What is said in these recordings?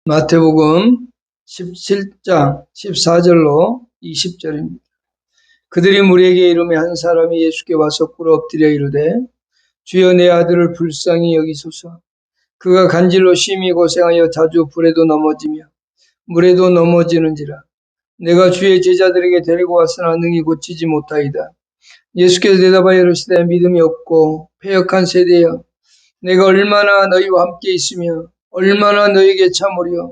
마태복음 17장 14절로 20절입니다. 그들이 무리에게 이르매 한 사람이 예수께 와서 꿇어 엎드려 이르되 주여 내 아들을 불쌍히 여기소서. 그가 간질로 심히 고생하여 자주 불에도 넘어지며 물에도 넘어지는지라. 내가 주의 제자들에게 데리고 왔으나 능히 고치지 못하이다. 예수께서 대답하여 이르시되 믿음이 없고 패역한 세대여, 내가 얼마나 너희와 함께 있으며 얼마나 너희에게 참으려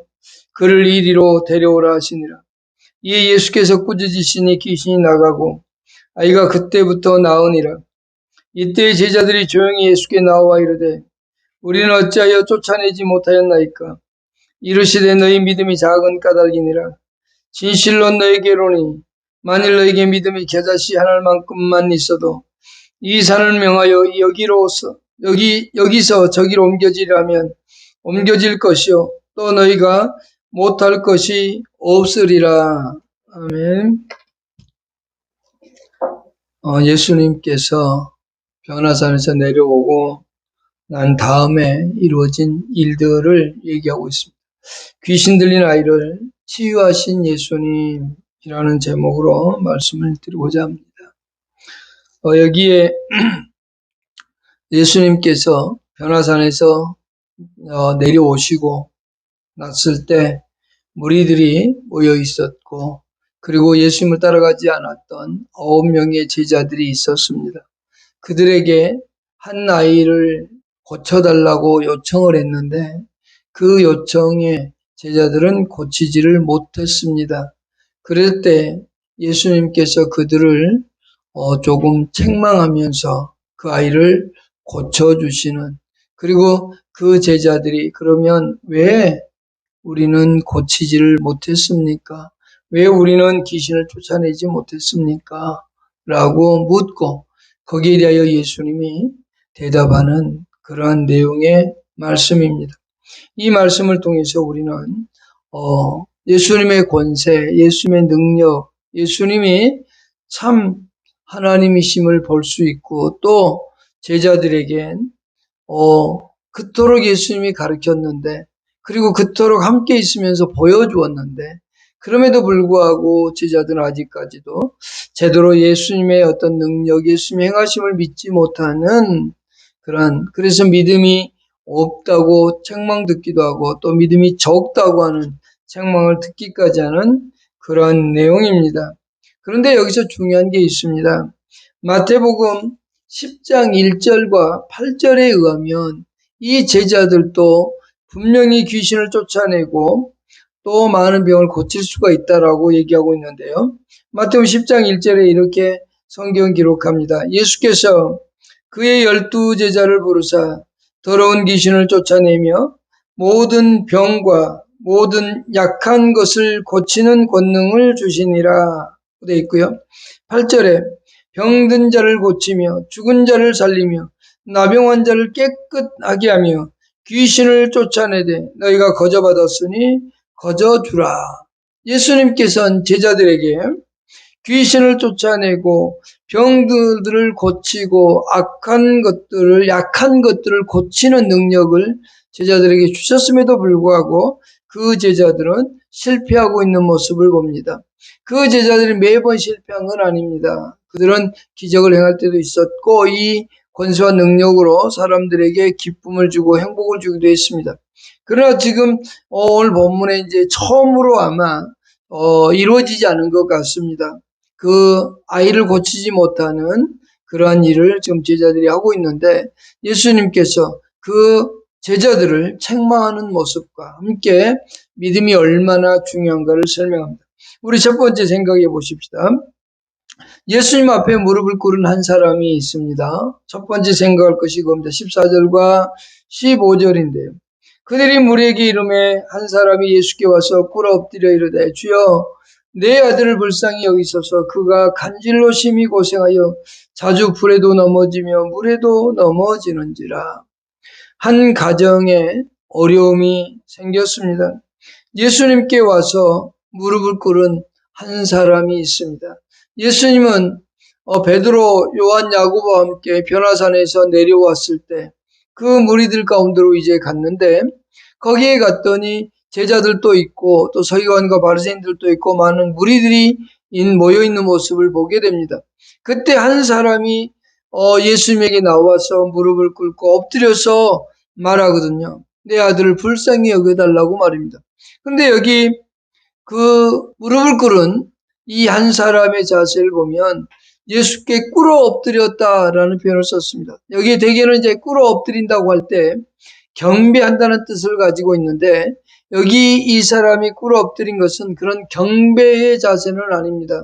그를 이리로 데려오라 하시니라. 이에 예수께서 꾸짖으시니 귀신이 나가고 아이가 그때부터 나으니라. 이때 제자들이 조용히 예수께 나와 이르되 우리는 어찌하여 쫓아내지 못하였나이까. 이르시되 너희 믿음이 작은 까닭이니라. 진실로 너희에게로니 만일 너희에게 믿음이 겨자씨 하나만큼만 있어도 이 산을 명하여 여기서 저기로 옮겨지라면 옮겨질 것이요 또 너희가 못할 것이 없으리라. 아멘. 예수님께서 변화산에서 내려오고 난 다음에 이루어진 일들을 얘기하고 있습니다. 귀신 들린 아이를 치유하신 예수님이라는 제목으로 말씀을 드리고자 합니다. 여기에 예수님께서 변화산에서 내려오시고 났을 때 무리들이 모여 있었고, 그리고 예수님을 따라가지 않았던 9명의 제자들이 있었습니다. 그들에게 한 아이를 고쳐달라고 요청을 했는데 그 요청에 제자들은 고치지를 못했습니다. 그럴 때 예수님께서 그들을 조금 책망하면서 그 아이를 고쳐주시는, 그리고 그 제자들이 그러면 왜 우리는 고치지를 못했습니까? 왜 우리는 귀신을 쫓아내지 못했습니까? 라고 묻고 거기에 대하여 예수님이 대답하는 그러한 내용의 말씀입니다. 이 말씀을 통해서 우리는 예수님의 권세, 예수님의 능력, 예수님이 참 하나님이심을 볼 수 있고, 또 제자들에겐 그토록 예수님이 가르쳤는데, 그리고 그토록 함께 있으면서 보여주었는데, 그럼에도 불구하고 제자들은 아직까지도 제대로 예수님의 어떤 능력, 예수님의 행하심을 믿지 못하는 그래서 믿음이 없다고 책망 듣기도 하고 또 믿음이 적다고 하는 책망을 듣기까지 하는 그런 내용입니다. 그런데 여기서 중요한 게 있습니다. 마태복음 10장 1절과 8절에 의하면 이 제자들도 분명히 귀신을 쫓아내고 또 많은 병을 고칠 수가 있다라고 얘기하고 있는데요. 마태복음 10장 1절에 이렇게 성경 기록합니다. 예수께서 그의 12제자를 부르사 더러운 귀신을 쫓아내며 모든 병과 모든 약한 것을 고치는 권능을 주시니라 되어 있고요. 8절에 병든 자를 고치며 죽은 자를 살리며 나병 환자를 깨끗하게 하며 귀신을 쫓아내되 너희가 거저받았으니 거저주라. 예수님께서는 제자들에게 귀신을 쫓아내고 병들을 고치고 약한 것들을 고치는 능력을 제자들에게 주셨음에도 불구하고 그 제자들은 실패하고 있는 모습을 봅니다. 그 제자들이 매번 실패한 건 아닙니다. 그들은 기적을 행할 때도 있었고 이 권세와 능력으로 사람들에게 기쁨을 주고 행복을 주기도 했습니다. 그러나 지금 오늘 본문에 이제 처음으로 아마 이루어지지 않은 것 같습니다. 그 아이를 고치지 못하는 그러한 일을 지금 제자들이 하고 있는데 예수님께서 그 제자들을 책망하는 모습과 함께 믿음이 얼마나 중요한가를 설명합니다. 우리 첫 번째 생각해 보십시다. 예수님 앞에 무릎을 꿇은 한 사람이 있습니다. 첫 번째 생각할 것이 그겁니다. 14절과 15절인데요. 그들이 무리에게 이르매 한 사람이 예수께 와서 꿇어 엎드려 이르되 주여 내 아들을 불쌍히 여기소서. 그가 간질로 심히 고생하여 자주 불에도 넘어지며 물에도 넘어지는지라. 한 가정에 어려움이 생겼습니다. 예수님께 와서 무릎을 꿇은 한 사람이 있습니다. 예수님은 베드로, 요한, 야고보와 함께 변화산에서 내려왔을 때 그 무리들 가운데로 이제 갔는데 거기에 갔더니 제자들도 있고 또 서기관과 바리새인들도 있고 많은 무리들이 모여있는 모습을 보게 됩니다. 그때 한 사람이 예수님에게 나와서 무릎을 꿇고 엎드려서 말하거든요. 내 아들을 불쌍히 여겨달라고 말입니다. 근데 여기 그 무릎을 꿇은 이 한 사람의 자세를 보면 예수께 꿇어 엎드렸다라는 표현을 썼습니다. 여기 대개는 이제 꿇어 엎드린다고 할 때 경배한다는 뜻을 가지고 있는데 여기 이 사람이 꿇어 엎드린 것은 그런 경배의 자세는 아닙니다.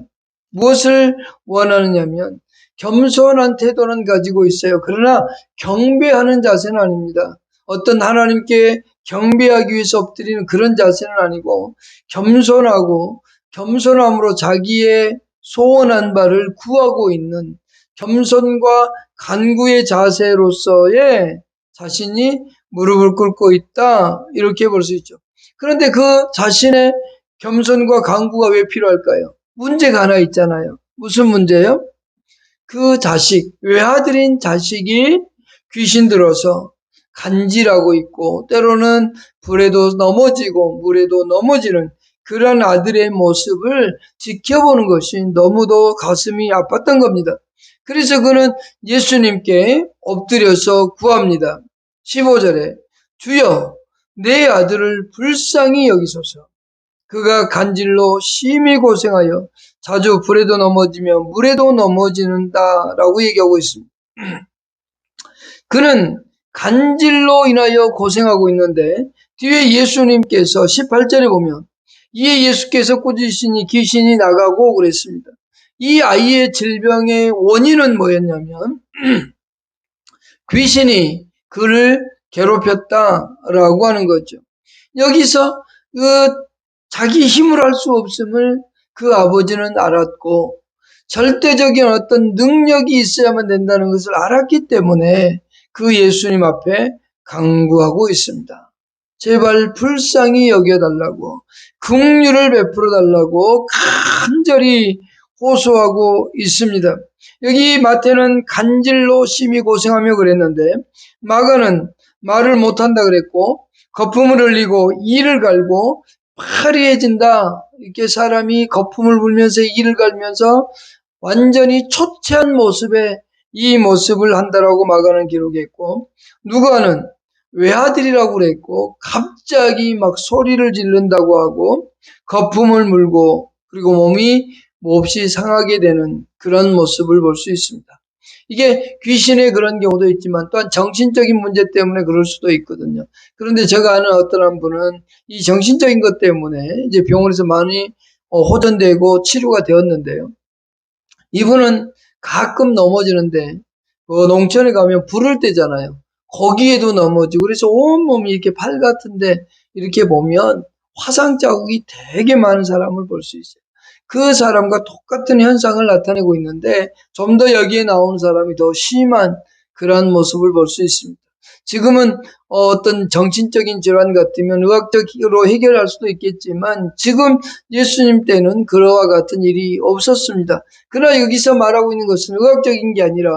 무엇을 원하느냐면 겸손한 태도는 가지고 있어요. 그러나 경배하는 자세는 아닙니다. 어떤 하나님께 경배하기 위해서 엎드리는 그런 자세는 아니고 겸손하고 겸손함으로 자기의 소원한 바를 구하고 있는 겸손과 간구의 자세로서의 자신이 무릎을 꿇고 있다 이렇게 볼 수 있죠. 그런데 그 자신의 겸손과 간구가 왜 필요할까요? 문제가 하나 있잖아요. 무슨 문제요? 그 자식, 외아들인 자식이 귀신 들어서 간질하고 있고 때로는 불에도 넘어지고 물에도 넘어지는 그런 아들의 모습을 지켜보는 것이 너무도 가슴이 아팠던 겁니다. 그래서 그는 예수님께 엎드려서 구합니다. 15절에 주여 내 아들을 불쌍히 여기소서. 그가 간질로 심히 고생하여 자주 불에도 넘어지며 물에도 넘어지는다라고 얘기하고 있습니다. 그는 간질로 인하여 고생하고 있는데 뒤에 예수님께서 18절에 보면 이에 예수께서 꾸짖으시니 귀신이 나가고 그랬습니다. 이 아이의 질병의 원인은 뭐였냐면 귀신이 그를 괴롭혔다라고 하는 거죠. 여기서 자기 힘으로 할 수 없음을 그 아버지는 알았고 절대적인 어떤 능력이 있어야만 된다는 것을 알았기 때문에 그 예수님 앞에 간구하고 있습니다. 제발 불쌍히 여겨달라고 긍휼을 베풀어 달라고 간절히 호소하고 있습니다. 여기 마태는 간질로 심히 고생하며 그랬는데 마가는 말을 못한다 그랬고 거품을 흘리고 이를 갈고 파리해진다. 이렇게 사람이 거품을 불면서 이를 갈면서 완전히 초췌한 모습에 이 모습을 한다라고 마가는 기록했고 누가는 외아들이라고 그랬고 갑자기 막 소리를 지른다고 하고 거품을 물고 그리고 몸이 몹시 상하게 되는 그런 모습을 볼 수 있습니다. 이게 귀신의 그런 경우도 있지만 또한 정신적인 문제 때문에 그럴 수도 있거든요. 그런데 제가 아는 어떤 한 분은 이 정신적인 것 때문에 이제 병원에서 많이 호전되고 치료가 되었는데요. 이분은 가끔 넘어지는데 농촌에 가면 불을 떼잖아요. 거기에도 넘어지고 그래서 온몸이 이렇게 팔 같은데 이렇게 보면 화상 자국이 되게 많은 사람을 볼 수 있어요. 그 사람과 똑같은 현상을 나타내고 있는데 좀 더 여기에 나오는 사람이 더 심한 그러한 모습을 볼 수 있습니다. 지금은 어떤 정신적인 질환 같으면 의학적으로 해결할 수도 있겠지만 지금 예수님 때는 그와 같은 일이 없었습니다. 그러나 여기서 말하고 있는 것은 의학적인 게 아니라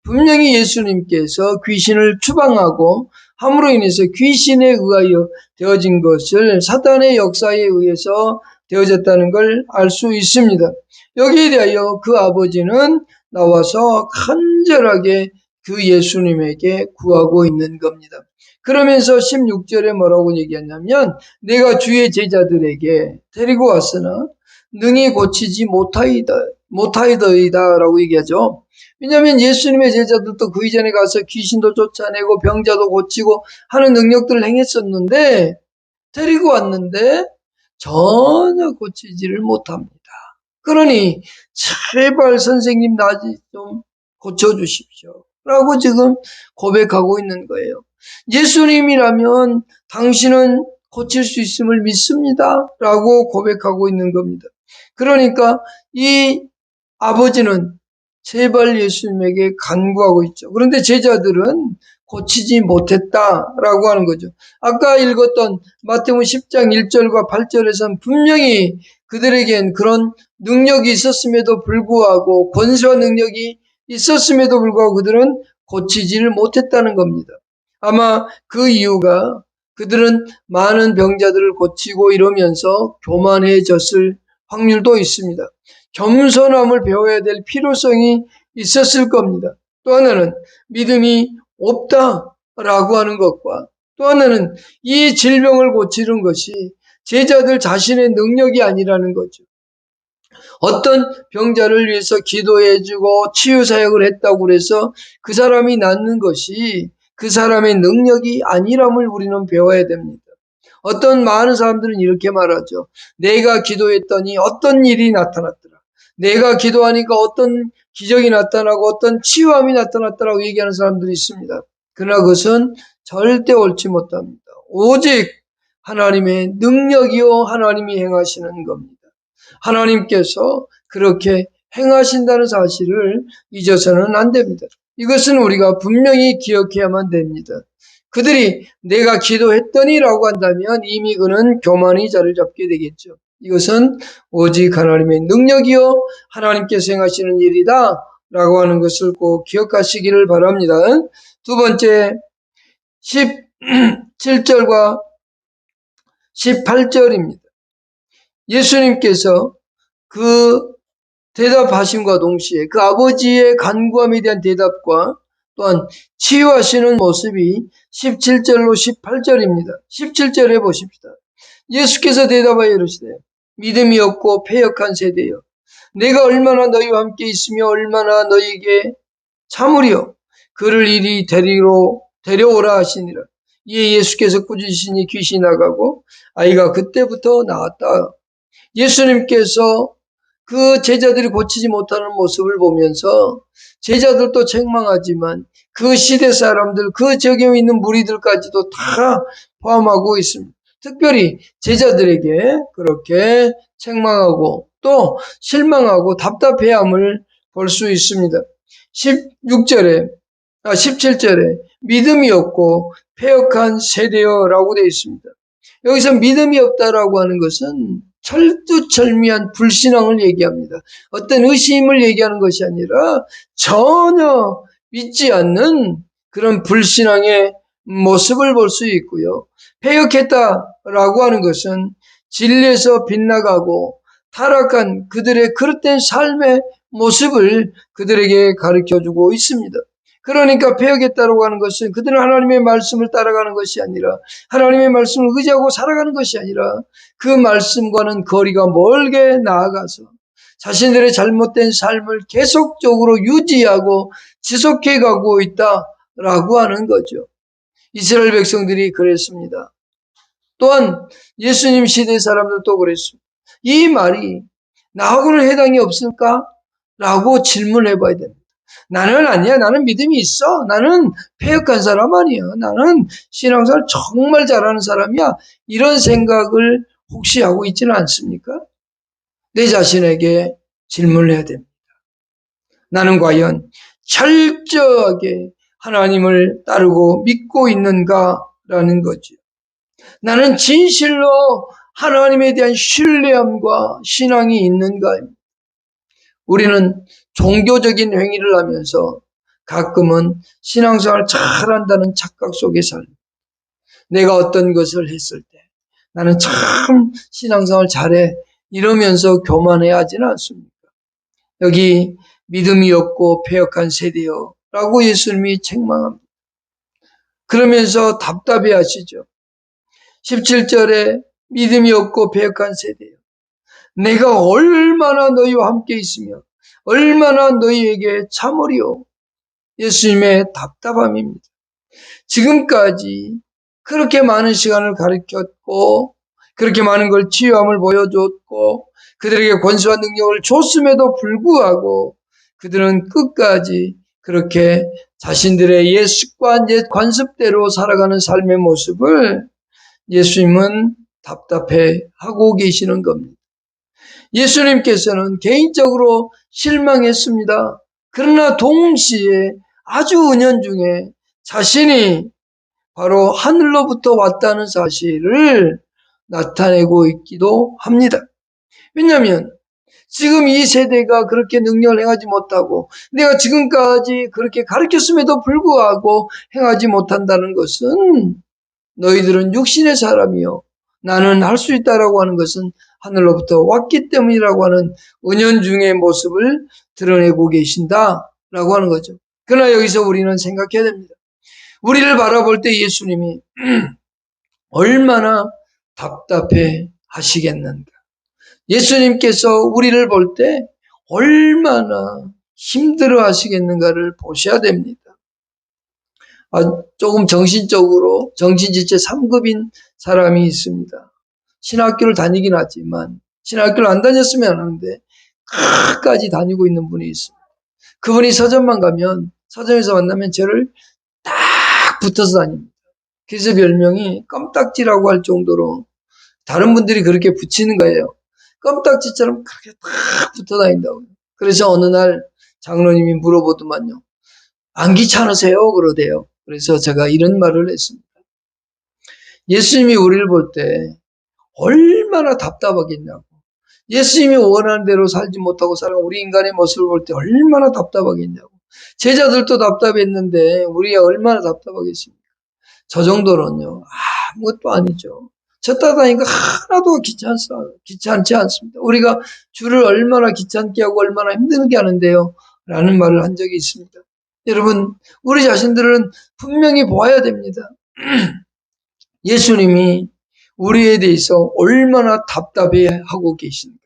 분명히 예수님께서 귀신을 추방하고 함으로 인해서 귀신에 의하여 되어진 것을 사탄의 역사에 의해서 되어졌다는 걸 알 수 있습니다. 여기에 대하여 그 아버지는 나와서 간절하게 그 예수님에게 구하고 있는 겁니다. 그러면서 16절에 뭐라고 얘기했냐면 내가 주의 제자들에게 데리고 왔으나 능히 고치지 못하이더이다 라고 얘기하죠. 왜냐하면 예수님의 제자들도 그 이전에 가서 귀신도 쫓아내고 병자도 고치고 하는 능력들을 행했었는데 데리고 왔는데 전혀 고치지를 못합니다. 그러니 제발 선생님 나 좀 고쳐주십시오 라고 지금 고백하고 있는 거예요. 예수님이라면 당신은 고칠 수 있음을 믿습니다 라고 고백하고 있는 겁니다. 그러니까 이 아버지는 제발 예수님에게 간구하고 있죠. 그런데 제자들은 고치지 못했다라고 하는 거죠. 아까 읽었던 마태복음 10장 1절과 8절에서는 분명히 그들에겐 그런 능력이 있었음에도 불구하고 권세와 능력이 있었음에도 불구하고 그들은 고치지를 못했다는 겁니다. 아마 그 이유가 그들은 많은 병자들을 고치고 이러면서 교만해졌을 확률도 있습니다. 겸손함을 배워야 될 필요성이 있었을 겁니다. 또 하나는 믿음이 없다라고 하는 것과 또 하나는 이 질병을 고치는 것이 제자들 자신의 능력이 아니라는 거죠. 어떤 병자를 위해서 기도해주고 치유사역을 했다고 해서 그 사람이 낫는 것이 그 사람의 능력이 아니람을 우리는 배워야 됩니다. 어떤 많은 사람들은 이렇게 말하죠. 내가 기도했더니 어떤 일이 나타났더라. 내가 기도하니까 어떤 기적이 나타나고 어떤 치유함이 나타났다라고 얘기하는 사람들이 있습니다. 그러나 그것은 절대 옳지 못합니다. 오직 하나님의 능력이요 하나님이 행하시는 겁니다. 하나님께서 그렇게 행하신다는 사실을 잊어서는 안 됩니다. 이것은 우리가 분명히 기억해야만 됩니다. 그들이 내가 기도했더니라고 한다면 이미 그는 교만이 자리를 잡게 되겠죠. 이것은 오직 하나님의 능력이요 하나님께서 행하시는 일이다 라고 하는 것을 꼭 기억하시기를 바랍니다. 두 번째 17절과 18절입니다. 예수님께서 그 대답하심과 동시에 그 아버지의 간구함에 대한 대답과 또한 치유하시는 모습이 17절로 18절입니다. 17절에 보십시다. 예수께서 대답하여 이르시되 믿음이 없고 패역한 세대여 내가 얼마나 너희와 함께 있으며 얼마나 너희에게 참으리요 그를 이리 데려오라 하시니라. 이에 예수께서 꾸짖으시니 귀신이 나가고 아이가 그때부터 나았다. 예수님께서 그 제자들이 고치지 못하는 모습을 보면서 제자들도 책망하지만 그 시대 사람들, 그 지역에 있는 무리들까지도 다 포함하고 있습니다. 특별히 제자들에게 그렇게 책망하고 또 실망하고 답답해함을 볼 수 있습니다. 17절에 믿음이 없고 패역한 세대여라고 되어 있습니다. 여기서 믿음이 없다라고 하는 것은 철두철미한 불신앙을 얘기합니다. 어떤 의심을 얘기하는 것이 아니라 전혀 믿지 않는 그런 불신앙의 모습을 볼 수 있고요. 패역했다라고 하는 것은 진리에서 빗나가고 타락한 그들의 그릇된 삶의 모습을 그들에게 가르쳐주고 있습니다. 그러니까 패역했다라고 하는 것은 그들은 하나님의 말씀을 따라가는 것이 아니라 하나님의 말씀을 의지하고 살아가는 것이 아니라 그 말씀과는 거리가 멀게 나아가서 자신들의 잘못된 삶을 계속적으로 유지하고 지속해 가고 있다라고 하는 거죠. 이스라엘 백성들이 그랬습니다. 또한 예수님 시대 사람들도 그랬습니다. 이 말이 나하고는 해당이 없을까? 라고 질문해 봐야 됩니다. 나는 아니야. 나는 믿음이 있어. 나는 패역한 사람 아니야. 나는 신앙생활 정말 잘하는 사람이야. 이런 생각을 혹시 하고 있지는 않습니까? 내 자신에게 질문을 해야 됩니다. 나는 과연 철저하게 하나님을 따르고 믿고 있는가라는 거죠. 나는 진실로 하나님에 대한 신뢰함과 신앙이 있는가? 우리는 종교적인 행위를 하면서 가끔은 신앙생활을 잘한다는 착각 속에 살고 내가 어떤 것을 했을 때 나는 참 신앙생활 잘해 이러면서 교만해야 하지는 않습니까? 여기 믿음이 없고 패역한 세대여 라고 예수님이 책망합니다. 그러면서 답답해 하시죠. 17절에 믿음이 없고 패역한 세대여 내가 얼마나 너희와 함께 있으며 얼마나 너희에게 참으리요. 예수님의 답답함입니다. 지금까지 그렇게 많은 시간을 가르쳤고 그렇게 많은 걸 치유함을 보여줬고 그들에게 권수와 능력을 줬음에도 불구하고 그들은 끝까지 그렇게 자신들의 옛 습관, 옛 관습대로 살아가는 삶의 모습을 예수님은 답답해하고 계시는 겁니다. 예수님께서는 개인적으로 실망했습니다. 그러나 동시에 아주 은연중에 자신이 바로 하늘로부터 왔다는 사실을 나타내고 있기도 합니다. 왜냐하면 지금 이 세대가 그렇게 능력을 행하지 못하고 내가 지금까지 그렇게 가르쳤음에도 불구하고 행하지 못한다는 것은 너희들은 육신의 사람이요 나는 할 수 있다라고 하는 것은 하늘로부터 왔기 때문이라고 하는 은연중의 모습을 드러내고 계신다라고 하는 거죠. 그러나 여기서 우리는 생각해야 됩니다. 우리를 바라볼 때 예수님이 얼마나 답답해 하시겠는가. 예수님께서 우리를 볼 때 얼마나 힘들어 하시겠는가를 보셔야 됩니다. 조금 정신적으로 정신지체 3급인 사람이 있습니다. 신학교를 다니긴 하지만 신학교를 안 다녔으면 안 하는데 끝까지 다니고 있는 분이 있습니다. 그분이 서점만 가면 서점에서 만나면 저를 딱 붙어서 다닙니다. 그래서 별명이 껌딱지라고 할 정도로 다른 분들이 그렇게 붙이는 거예요. 껌딱지처럼 그렇게 딱 붙어 다닌다고요. 그래서 어느 날 장로님이 물어보더만요. 안 귀찮으세요? 그러대요. 그래서 제가 이런 말을 했습니다. 예수님이 우리를 볼 때 얼마나 답답하겠냐고. 예수님이 원하는 대로 살지 못하고 살아간 우리 인간의 모습을 볼 때 얼마나 답답하겠냐고. 제자들도 답답했는데 우리가 얼마나 답답하겠습니까? 저 정도는요. 아무것도 아니죠. 저 따라다니까 하나도 귀찮지 않습니다. 우리가 주를 얼마나 귀찮게 하고 얼마나 힘들게 하는데요. 라는 말을 한 적이 있습니다. 여러분, 우리 자신들은 분명히 보아야 됩니다. 예수님이 우리에 대해서 얼마나 답답해하고 계신가,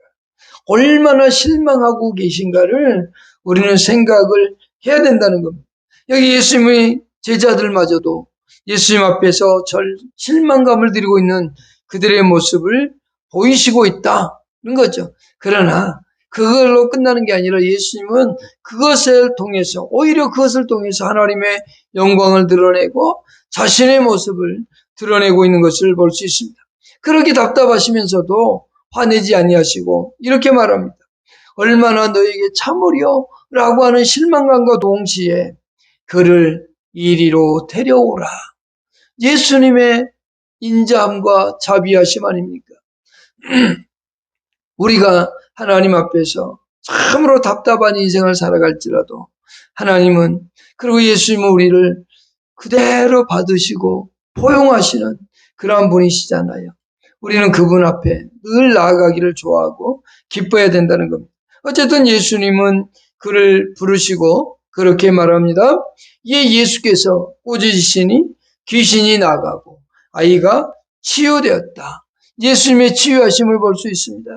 얼마나 실망하고 계신가를 우리는 생각을 해야 된다는 겁니다. 여기 예수님의 제자들마저도 예수님 앞에서 실망감을 드리고 있는 그들의 모습을 보이시고 있다는 거죠. 그러나 그걸로 끝나는 게 아니라 예수님은 오히려 그것을 통해서 하나님의 영광을 드러내고 자신의 모습을 드러내고 있는 것을 볼 수 있습니다. 그렇게 답답하시면서도 화내지 아니하시고 이렇게 말합니다. 얼마나 너에게 참으려 라고 하는 실망감과 동시에 그를 이리로 데려오라. 예수님의 인자함과 자비하심 아닙니까? 우리가 하나님 앞에서 참으로 답답한 인생을 살아갈지라도 하나님은 그리고 예수님은 우리를 그대로 받으시고 포용하시는 그러한 분이시잖아요. 우리는 그분 앞에 늘 나아가기를 좋아하고 기뻐해야 된다는 겁니다. 어쨌든 예수님은 그를 부르시고 그렇게 말합니다. 이에 예수께서 꾸짖으시니 귀신이 나가고 아이가 치유되었다. 예수님의 치유하심을 볼 수 있습니다.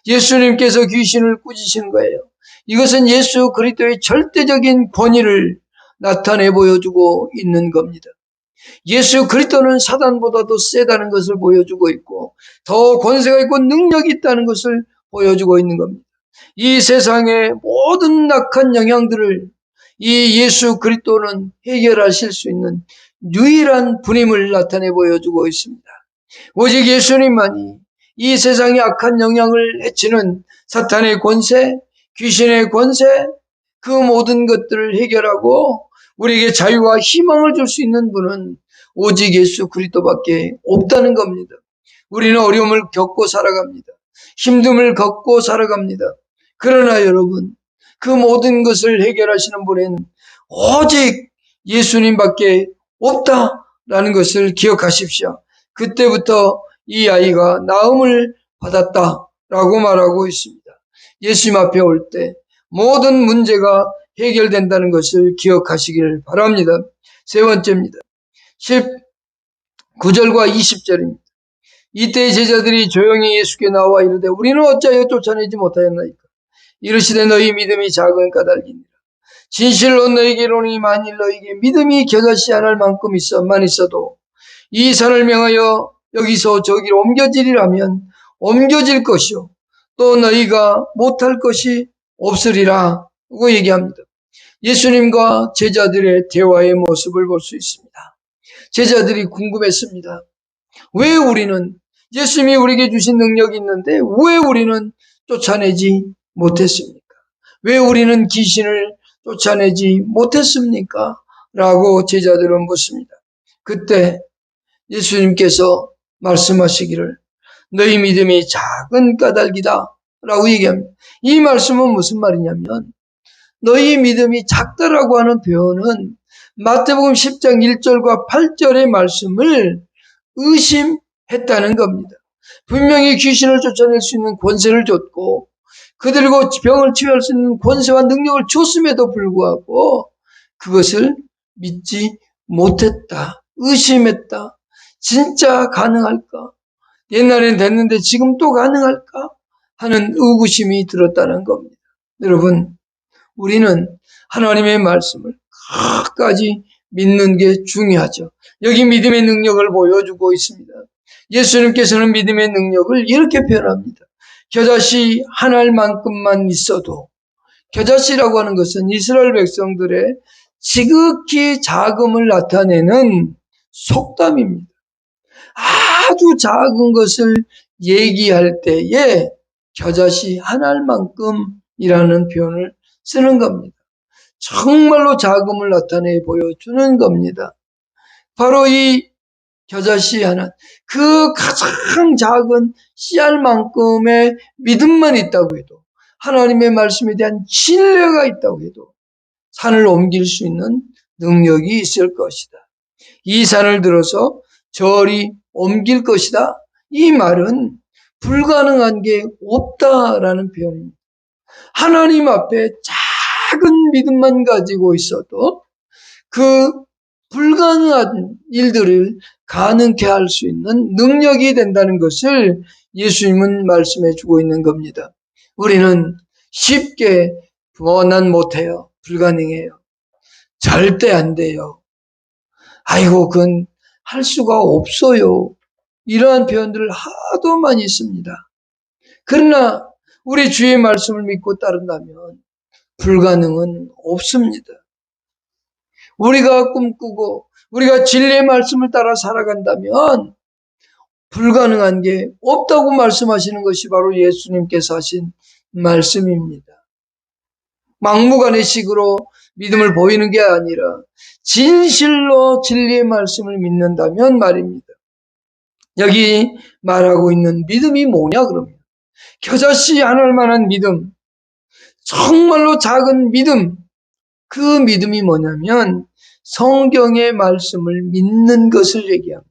예수님께서 귀신을 꾸짖으시는 거예요. 이것은 예수 그리스도의 절대적인 권위를 나타내 보여주고 있는 겁니다. 예수 그리스도는 사단보다도 세다는 것을 보여주고 있고 더 권세가 있고 능력이 있다는 것을 보여주고 있는 겁니다. 이 세상의 모든 악한 영향들을 이 예수 그리스도는 해결하실 수 있는 유일한 분임을 나타내 보여주고 있습니다. 오직 예수님만이 이 세상의 악한 영향을 해치는 사탄의 권세, 귀신의 권세, 그 모든 것들을 해결하고 우리에게 자유와 희망을 줄 수 있는 분은 오직 예수 그리스도밖에 없다는 겁니다. 우리는 어려움을 겪고 살아갑니다. 힘듦을 겪고 살아갑니다. 그러나 여러분, 그 모든 것을 해결하시는 분은 오직 예수님밖에 없다라는 것을 기억하십시오. 그때부터 이 아이가 나음을 받았다라고 말하고 있습니다. 예수님 앞에 올 때 모든 문제가 해결된다는 것을 기억하시길 바랍니다. 세 번째입니다. 19절과 20절입니다. 이때 제자들이 조용히 예수께 나와 이르되 우리는 어찌하여 쫓아내지 못하였나이까. 이르시되 너희 믿음이 작은 까닭이니라. 진실로 너희에게 이르노니 만일 너희에게 믿음이 겨자씨 하나를 만큼만 있어도 이 산을 명하여 여기서 저기로 옮겨지리라면 옮겨질 것이요 또 너희가 못할 것이 없으리라 고 얘기합니다. 예수님과 제자들의 대화의 모습을 볼 수 있습니다. 제자들이 궁금했습니다. 왜 우리는 예수님이 우리에게 주신 능력이 있는데 왜 우리는 쫓아내지 못했습니까? 왜 우리는 귀신을 쫓아내지 못했습니까? 라고 제자들은 묻습니다. 그때 예수님께서 말씀하시기를 너희 믿음이 작은 까닭이다 라고 얘기합니다. 이 말씀은 무슨 말이냐면 너희 믿음이 작다라고 하는 표현은 마태복음 10장 1절과 8절의 말씀을 의심했다는 겁니다. 분명히 귀신을 쫓아낼 수 있는 권세를 줬고 그들과 병을 치유할 수 있는 권세와 능력을 줬음에도 불구하고 그것을 믿지 못했다. 의심했다. 진짜 가능할까? 옛날엔 됐는데 지금 또 가능할까? 하는 의구심이 들었다는 겁니다. 여러분, 우리는 하나님의 말씀을 끝까지 믿는 게 중요하죠. 여기 믿음의 능력을 보여주고 있습니다. 예수님께서는 믿음의 능력을 이렇게 표현합니다. 겨자씨 한 알만큼만 있어도, 겨자씨라고 하는 것은 이스라엘 백성들의 지극히 작음을 나타내는 속담입니다. 아주 작은 것을 얘기할 때에 겨자씨 한 알만큼이라는 표현을 쓰는 겁니다. 정말로 작음을 나타내 보여주는 겁니다. 바로 이 겨자씨 하나, 그 가장 작은 씨알만큼의 믿음만 있다고 해도, 하나님의 말씀에 대한 신뢰가 있다고 해도 산을 옮길 수 있는 능력이 있을 것이다. 이 산을 들어서 저리 옮길 것이다. 이 말은 불가능한 게 없다라는 표현입니다. 하나님 앞에 작은 믿음만 가지고 있어도 그 불가능한 일들을 가능케 할 수 있는 능력이 된다는 것을 예수님은 말씀해 주고 있는 겁니다. 우리는 쉽게 난 못해요. 불가능해요. 절대 안 돼요. 아이고 그건 할 수가 없어요. 이러한 표현들을 하도 많이 씁니다. 그러나 우리 주의 말씀을 믿고 따른다면 불가능은 없습니다. 우리가 꿈꾸고 우리가 진리의 말씀을 따라 살아간다면 불가능한 게 없다고 말씀하시는 것이 바로 예수님께서 하신 말씀입니다. 막무가내식으로 믿음을 보이는 게 아니라 진실로 진리의 말씀을 믿는다면 말입니다. 여기 말하고 있는 믿음이 뭐냐 그러면 겨자씨 한 알만한 믿음, 정말로 작은 믿음, 그 믿음이 뭐냐면 성경의 말씀을 믿는 것을 얘기합니다.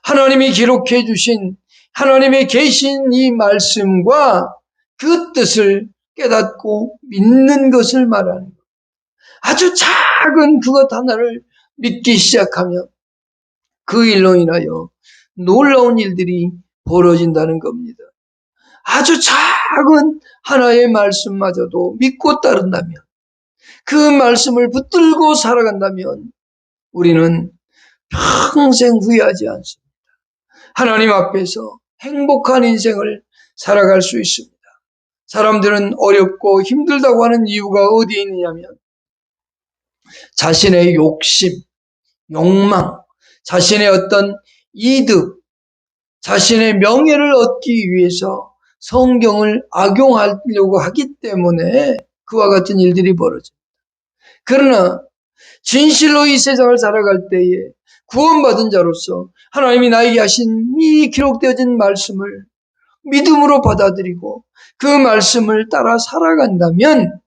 하나님이 기록해 주신 하나님의 계신 이 말씀과 그 뜻을 깨닫고 믿는 것을 말하는 거예요. 아주 작은 그것 하나를 믿기 시작하면 그 일로 인하여 놀라운 일들이 벌어진다는 겁니다. 아주 작은 하나의 말씀마저도 믿고 따른다면, 그 말씀을 붙들고 살아간다면 우리는 평생 후회하지 않습니다. 하나님 앞에서 행복한 인생을 살아갈 수 있습니다. 사람들은 어렵고 힘들다고 하는 이유가 어디에 있느냐면 자신의 욕심, 욕망, 자신의 어떤 이득, 자신의 명예를 얻기 위해서 성경을 악용하려고 하기 때문에 그와 같은 일들이 벌어집니다. 그러나 진실로 이 세상을 살아갈 때에 구원받은 자로서 하나님이 나에게 하신 이 기록되어진 말씀을 믿음으로 받아들이고 그 말씀을 따라 살아간다면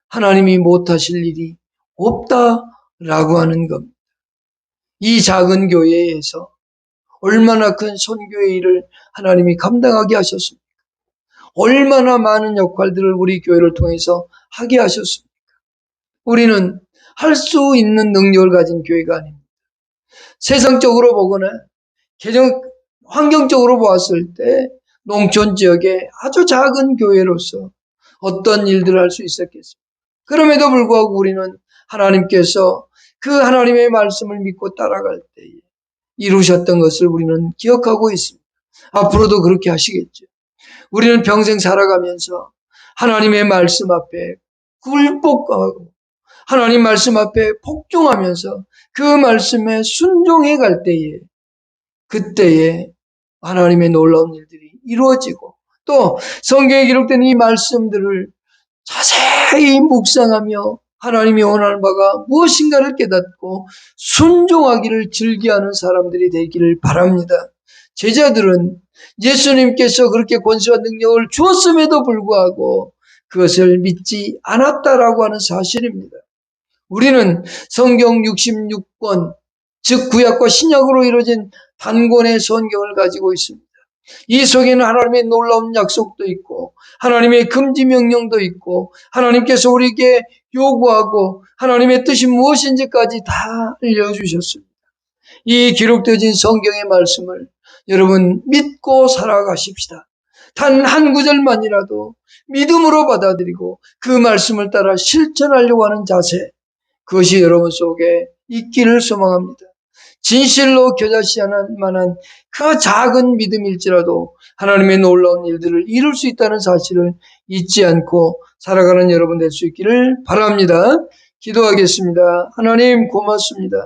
하나님이 못하실 일이 없다라고 하는 겁니다. 이 작은 교회에서 얼마나 큰 선교의 일을 하나님이 감당하게 하셨습니까? 얼마나 많은 역할들을 우리 교회를 통해서 하게 하셨습니까? 우리는 할 수 있는 능력을 가진 교회가 아닙니다. 세상적으로 보거나 환경적으로 보았을 때 농촌 지역의 아주 작은 교회로서 어떤 일들을 할 수 있었겠습니까? 그럼에도 불구하고 우리는 하나님께서 그 하나님의 말씀을 믿고 따라갈 때에 이루셨던 것을 우리는 기억하고 있습니다. 앞으로도 그렇게 하시겠죠. 우리는 평생 살아가면서 하나님의 말씀 앞에 굴복하고 하나님 말씀 앞에 복종하면서 그 말씀에 순종해 갈 때에 그때에 하나님의 놀라운 일들이 이루어지고 또 성경에 기록된 이 말씀들을 자세히 묵상하며 하나님이 원하는 바가 무엇인가를 깨닫고 순종하기를 즐겨하는 사람들이 되기를 바랍니다. 제자들은 예수님께서 그렇게 권세와 능력을 주었음에도 불구하고 그것을 믿지 않았다라고 하는 사실입니다. 우리는 성경 66권 즉 구약과 신약으로 이루어진 단권의 성경을 가지고 있습니다. 이 속에는 하나님의 놀라운 약속도 있고 하나님의 금지 명령도 있고 하나님께서 우리에게 요구하고 하나님의 뜻이 무엇인지까지 다 알려주셨습니다. 이 기록되어진 성경의 말씀을 여러분 믿고 살아가십시다. 단 한 구절만이라도 믿음으로 받아들이고 그 말씀을 따라 실천하려고 하는 자세, 그것이 여러분 속에 있기를 소망합니다. 진실로 겨자씨할 만한 그 작은 믿음일지라도 하나님의 놀라운 일들을 이룰 수 있다는 사실을 잊지 않고 살아가는 여러분 될 수 있기를 바랍니다. 기도하겠습니다. 하나님 고맙습니다.